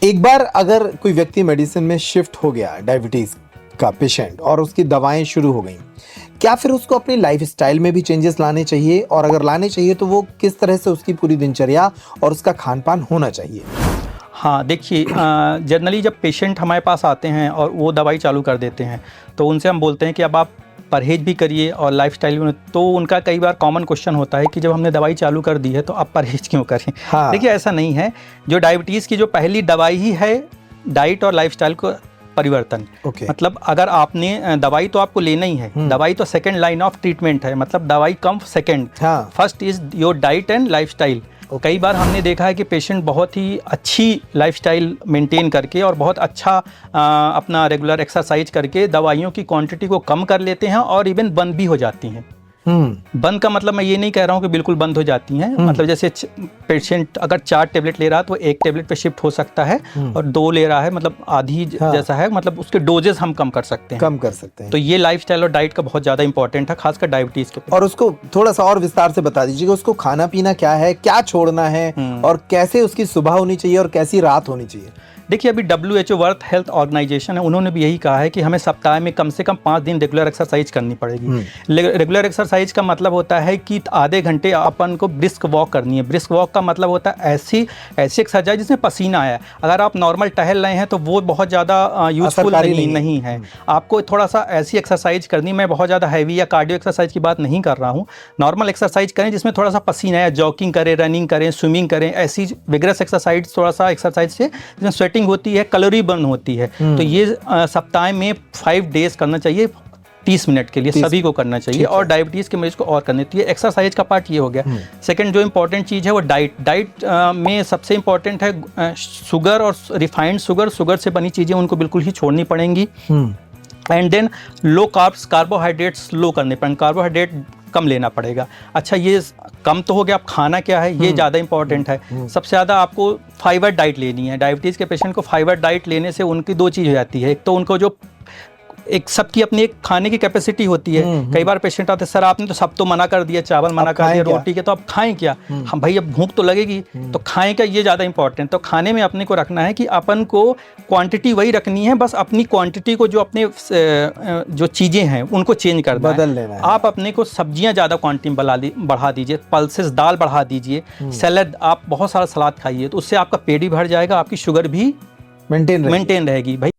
एक बार अगर कोई व्यक्ति मेडिसिन में शिफ्ट हो गया, डायबिटीज का पेशेंट, और उसकी दवाएं शुरू हो गई, क्या फिर उसको अपनी लाइफ स्टाइल में भी चेंजेस लाने चाहिए? और अगर लाने चाहिए तो वो किस तरह से उसकी पूरी दिनचर्या और उसका खान पान होना चाहिए? हाँ देखिए, जनरली जब पेशेंट हमारे पास आते हैं और वो दवाई चालू कर देते हैं तो उनसे हम बोलते हैं कि अब आप परहेज भी करिए और लाइफस्टाइल भी। तो उनका कई बार कॉमन क्वेश्चन होता है कि जब हमने दवाई चालू कर दी है तो अब परहेज क्यों करें? हाँ। देखिए ऐसा नहीं है। जो डायबिटीज़ की जो पहली दवाई ही है डाइट और लाइफस्टाइल को परिवर्तन। मतलब अगर आपने दवाई तो आपको लेना ही है, दवाई तो सेकंड लाइन ऑफ ट्रीटमेंट है, मतलब दवाई कम second. First is your diet and lifestyle. कई बार हमने देखा है कि पेशेंट बहुत ही अच्छी लाइफस्टाइल मेंटेन करके और बहुत अच्छा अपना रेगुलर एक्सरसाइज करके दवाइयों की क्वांटिटी को कम कर लेते हैं और इवन बंद भी हो जाती हैं। बंद का मतलब मैं ये नहीं कह रहा हूँ कि बिल्कुल बंद हो जाती हैं, मतलब जैसे पेशेंट अगर 4 टेबलेट ले रहा है तो 1 टेबलेट पे शिफ्ट हो सकता है, और 2 ले रहा है मतलब आधी जैसा है, मतलब उसके डोजेस हम कम कर सकते हैं। तो ये लाइफस्टाइल और डाइट का बहुत ज़्यादा इंपॉर्टेंट है, खासकर डायबिटीज़ के। और उसको थोड़ा सा और विस्तार से बता दीजिएगा, उसको खाना पीना क्या है, क्या छोड़ना है, और कैसे उसकी सुबह होनी चाहिए और कैसी रात होनी चाहिए? देखिए अभी WHO वर्ल्ड हेल्थ ऑर्गेनाइजेशन है, उन्होंने भी यही कहा है कि हमें सप्ताह में कम से कम 5 दिन रेगुलर एक्सरसाइज करनी पड़ेगी। रेगुलर एक्सरसाइज का मतलब होता है कि आधे घंटे अपन को ब्रिस्क वॉक करनी है। ब्रिस्क वॉक का मतलब होता है ऐसी एक्सरसाइज जिसमें पसीना आया। अगर आप नॉर्मल टहल रहे हैं तो वो बहुत ज़्यादा यूजफुल नहीं है। आपको थोड़ा सा ऐसी एक्सरसाइज करनी, मैं बहुत ज़्यादा हैवी या कार्डियो एक्सरसाइज की बात नहीं कर रहा हूँ, नॉर्मल एक्सरसाइज करें जिसमें थोड़ा सा पसीना आया, जॉगिंग करें, रनिंग करें, स्विमिंग करें, ऐसी विग्रस एक्सरसाइज, थोड़ा सा एक्सरसाइज से जिसमें स्वेटिंग होती है, कैलोरी बर्न होती है। तो ये सप्ताह में 5 डेज करना चाहिए, 30 मिनट के लिए सभी को करना चाहिए, और डायबिटीज़ के मरीज को और करनी चाहिए। एक्सरसाइज का पार्ट ये हो गया। सेकंड जो इंपॉर्टेंट चीज़ है वो डाइट में सबसे इंपॉर्टेंट है शुगर और रिफाइंड शुगर से बनी चीज़ें उनको बिल्कुल ही छोड़नी पड़ेंगी। And then low carbs, carbohydrates low करने पड़ेंगे, कार्बोहाइड्रेट कम लेना पड़ेगा। अच्छा ये कम तो हो गया, अब खाना क्या है ये ज़्यादा इंपॉर्टेंट है। सबसे ज़्यादा आपको फाइबर डाइट लेनी है। डायबिटीज़ के पेशेंट को फाइबर डाइट लेने से उनकी 2 चीज़ हो जाती है। एक तो उनको जो एक सबकी अपनी एक खाने की कैपेसिटी होती है। कई बार पेशेंट आते हैं, सर आपने तो सब तो मना कर दिया, चावल मना कर दिया, रोटी के, तो अब खाएं क्या? हम भाई अब भूख तो लगेगी, तो खाएं क्या, ये ज़्यादा इंपॉर्टेंट। तो खाने में अपने को रखना है कि अपन को क्वांटिटी वही रखनी है, बस अपनी क्वांटिटी को जो अपने जो चीज़ें हैं उनको चेंज कर बदल लेना है। आप अपने को सब्जियाँ ज़्यादा क्वांटिटी बढ़ा दीजिए, पल्सेस दाल बढ़ा दीजिए, सैलड, आप बहुत सारा सलाद खाइए, तो उससे आपका पेट भी भर जाएगा, आपकी शुगर भी मेंटेन रहेगी। भाई